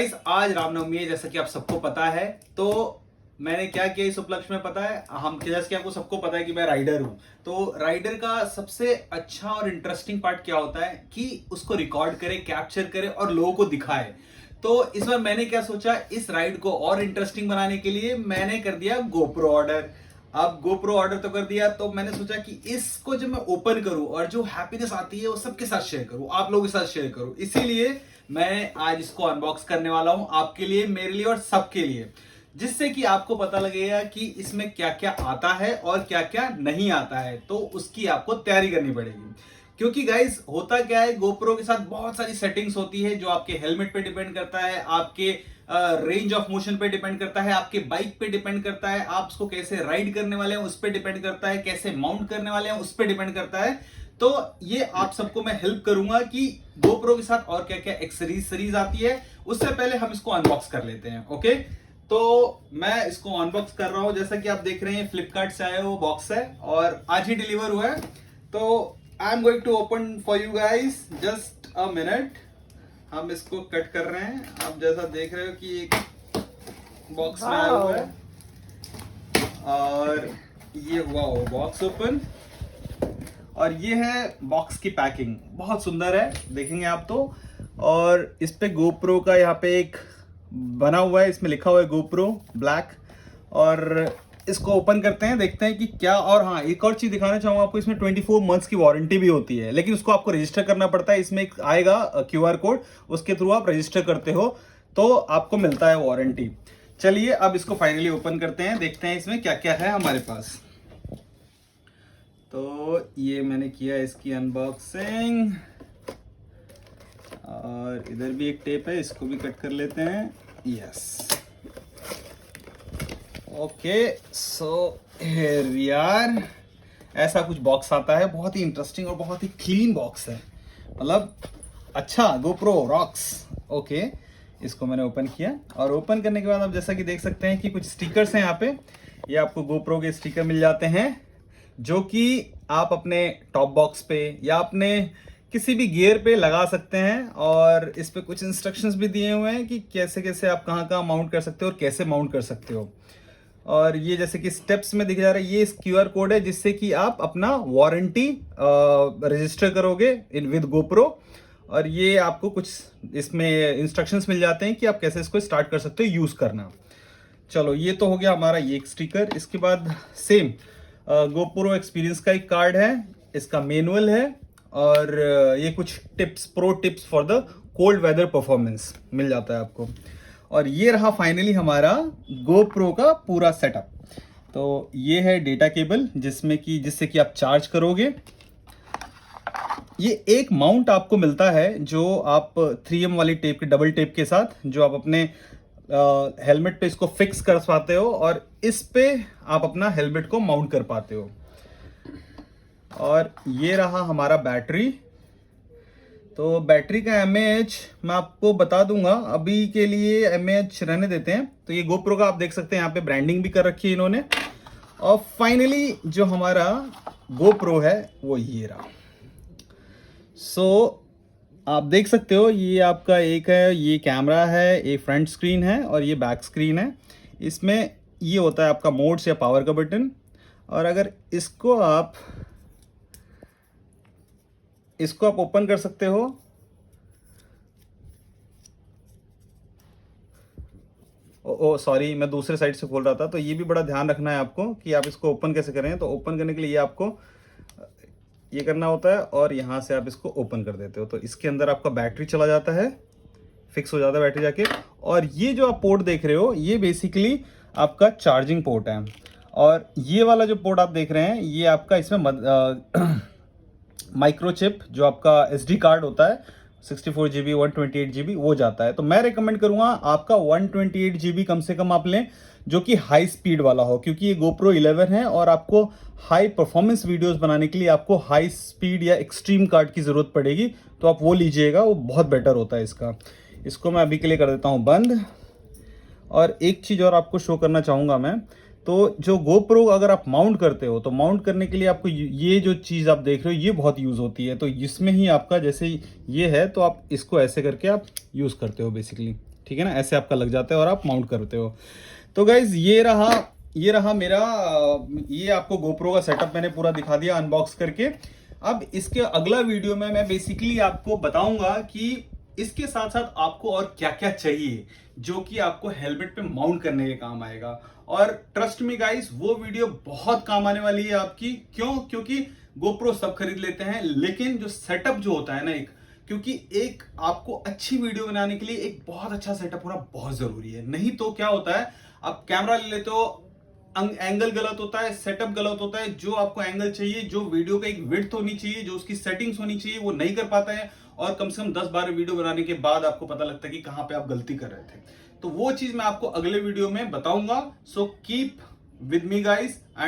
Guys, आज रामनवमी है जैसा कि आप सबको पता है। तो मैंने क्या किया इस उपलक्ष्य में पता है, हम जैसे कि आपको सबको पता है कि मैं राइडर हूं। तो राइडर का सबसे अच्छा और इंटरेस्टिंग पार्ट क्या होता है कि उसको रिकॉर्ड करे, कैप्चर करे और लोगों को दिखाए। तो इस बार मैंने क्या सोचा, इस राइड को और इंटरेस्टिंग बनाने के लिए मैंने कर दिया गोप्रो ऑर्डर। अब गोप्रो ऑर्डर तो कर दिया, तो मैंने सोचा कि इसको जब मैं ओपन करूं और जो हैप्पीनेस आती है वो सबके साथ शेयर करूं, आप लोगों के साथ शेयर करूं। इसीलिए मैं आज इसको अनबॉक्स करने वाला हूं, आपके लिए, मेरे लिए और सबके लिए, जिससे कि आपको पता लगेगा कि इसमें क्या क्या आता है और क्या क्या नहीं आता है। तो उसकी आपको तैयारी करनी पड़ेगी, क्योंकि गाइस होता क्या है, गोप्रो के साथ बहुत सारी सेटिंग्स होती है जो आपके हेलमेट पे डिपेंड करता है, आपके रेंज ऑफ मोशन पे डिपेंड करता है, आपके बाइक पे डिपेंड करता है, आप उसको कैसे राइड करने वाले हैं उस पर डिपेंड करता है, कैसे माउंट करने वाले हैं उस पर डिपेंड करता है। तो ये आप सबको मैं हेल्प करूंगा कि गोप्रो के साथ और क्या क्या एक्सेसरीज आती है। उससे पहले हम इसको अनबॉक्स कर लेते हैं। ओके, तो मैं इसको अनबॉक्स कर रहा हूं। जैसा कि आप देख रहे हैं, फ्लिपकार्ट से आया वो बॉक्स है और आज ही डिलीवर हुआ है। तो I am going to open for you guys, just a minute. हम इसको कट कर रहे हैं। आप जैसा देख रहे हो कि एक बॉक्स में आया हुआ है और ये हुआ वो बॉक्स ओपन, और ये है बॉक्स की पैकिंग। बहुत सुंदर है, देखेंगे आप तो। और इस पे गोप्रो का यहाँ पे एक बना हुआ है, इसमें लिखा हुआ है गोप्रो ब्लैक। और इसको ओपन करते हैं, देखते हैं कि क्या। और हाँ, एक और चीज दिखाना चाहूंगा आपको, इसमें 24 मंथ्स की वारंटी भी होती है, लेकिन उसको आपको रजिस्टर करना पड़ता है। इसमें एक आएगा QR कोड, उसके थ्रू आप रजिस्टर करते हो तो आपको मिलता है वारंटी। चलिए अब इसको फाइनली ओपन करते हैं, देखते हैं इसमें क्या क्या है हमारे पास। तो ये मैंने किया इसकी अनबॉक्सिंग, और इधर भी एक टेप है, इसको भी कट कर लेते हैं। Yes, okay, so here we are. ऐसा कुछ बॉक्स आता है, बहुत ही इंटरेस्टिंग और बहुत ही क्लीन बॉक्स है, मतलब अच्छा, गोप्रो रॉक्स। ओके, इसको मैंने ओपन किया, और ओपन करने के बाद आप जैसा कि देख सकते हैं कि कुछ स्टिकर्स हैं यहाँ पे। ये आपको गोप्रो के स्टिकर मिल जाते हैं, जो कि आप अपने टॉप बॉक्स पे या अपने किसी भी गियर पे लगा सकते हैं। और इस पे कुछ इंस्ट्रक्शंस भी दिए हुए हैं कि कैसे कैसे आप कहाँ कहाँ माउंट कर सकते हो और कैसे माउंट कर सकते हो। और ये जैसे कि स्टेप्स में दिख जा रहा है, ये QR कोड है जिससे कि आप अपना वारंटी रजिस्टर करोगे इन विद गोप्रो। और ये आपको कुछ इसमें इंस्ट्रक्शंस मिल जाते हैं कि आप कैसे इसको स्टार्ट कर सकते हो यूज़ करना। चलो, ये तो हो गया हमारा ये एक स्टिकर। इसके बाद सेम गोप्रो एक्सपीरियंस का एक कार्ड है, इसका मैनुअल है, और ये कुछ tips, pro tips for the cold weather performance मिल जाता है आपको। और ये रहा फाइनली हमारा गोप्रो का पूरा सेटअप। तो ये है डेटा केबल जिससे कि आप चार्ज करोगे। ये एक माउंट आपको मिलता है जो आप 3M वाली टेप के, डबल टेप के साथ, जो आप अपने हेलमेट पे इसको फिक्स कर पाते हो और इस पे आप अपना हेलमेट को माउंट कर पाते हो। और ये रहा हमारा बैटरी। तो बैटरी का mAh मैं आपको बता दूंगा, अभी के लिए mAh रहने देते हैं। तो ये गोप्रो का आप देख सकते हैं, यहाँ पे ब्रांडिंग भी कर रखी है इन्होंने। और फाइनली जो हमारा गोप्रो है वो ये रहा। सो आप देख सकते हो, ये आपका एक है, ये कैमरा है, एक फ्रंट स्क्रीन है और ये बैक स्क्रीन है। इसमें ये होता है आपका मोड्स या पावर का बटन। और अगर इसको आप ओपन कर सकते हो। ओ सॉरी, मैं दूसरे साइड से खोल रहा था। तो ये भी बड़ा ध्यान रखना है आपको कि आप इसको ओपन कैसे करें। तो ओपन करने के लिए ये आपको ये करना होता है और यहाँ से आप इसको ओपन कर देते हो, तो इसके अंदर आपका बैटरी चला जाता है, फिक्स हो जाता है बैटरी जाके। और ये जो आप पोर्ट देख रहे हो, ये बेसिकली आपका चार्जिंग पोर्ट है। और ये वाला जो पोर्ट आप देख रहे हैं, ये आपका इसमें माइक्रोचिप, जो आपका SD कार्ड होता है, 64 GB 128 GB वो जाता है। तो मैं रेकमेंड करूंगा आपका 128 GB कम से कम आप लें, जो कि हाई स्पीड वाला हो, क्योंकि ये GoPro 11 है और आपको हाई परफॉर्मेंस वीडियोस बनाने के लिए आपको हाई स्पीड या एक्सट्रीम कार्ड की ज़रूरत पड़ेगी। तो आप वो लीजिएगा, वो बहुत बेटर होता है इसका। इसको मैं अभी के लिए कर देता हूँ बंद। और एक चीज़ और आपको शो करना चाहूँगा मैं, तो जो GoPro अगर आप माउंट करते हो, तो माउंट करने के लिए आपको ये जो चीज़ आप देख रहे हो, ये बहुत यूज़ होती है। तो इसमें ही आपका जैसे ये है, तो आप इसको ऐसे करके आप यूज़ करते हो बेसिकली, ठीक है ना, ऐसे आपका लग जाता है और आप माउंट करते हो। तो गाइज ये रहा मेरा ये आपको गोप्रो का सेटअप मैंने पूरा दिखा दिया अनबॉक्स करके। अब इसके अगला वीडियो में मैं बेसिकली आपको बताऊंगा कि इसके साथ साथ आपको और क्या क्या चाहिए जो कि आपको हेलमेट पे माउंट करने के काम आएगा। और ट्रस्ट मी गाइस, वो वीडियो बहुत काम आने वाली है आपकी। क्यों? क्योंकि गोप्रो सब खरीद लेते हैं, लेकिन जो सेटअप जो होता है ना क्योंकि एक आपको अच्छी वीडियो बनाने के लिए एक बहुत अच्छा सेटअप होना बहुत जरूरी है। नहीं तो क्या होता है, आप कैमरा ले लेते हो, एंगल गलत होता है, सेटअप गलत होता है, जो आपको एंगल चाहिए, जो वीडियो का एक विड्थ होनी चाहिए, जो उसकी सेटिंग्स होनी चाहिए, वो नहीं कर पाता है। और कम से कम 10-12 वीडियो बनाने के बाद आपको पता लगता है कि कहां पे आप गलती कर रहे थे। तो वो चीज मैं आपको अगले वीडियो में बताऊंगा। So keep with me guys.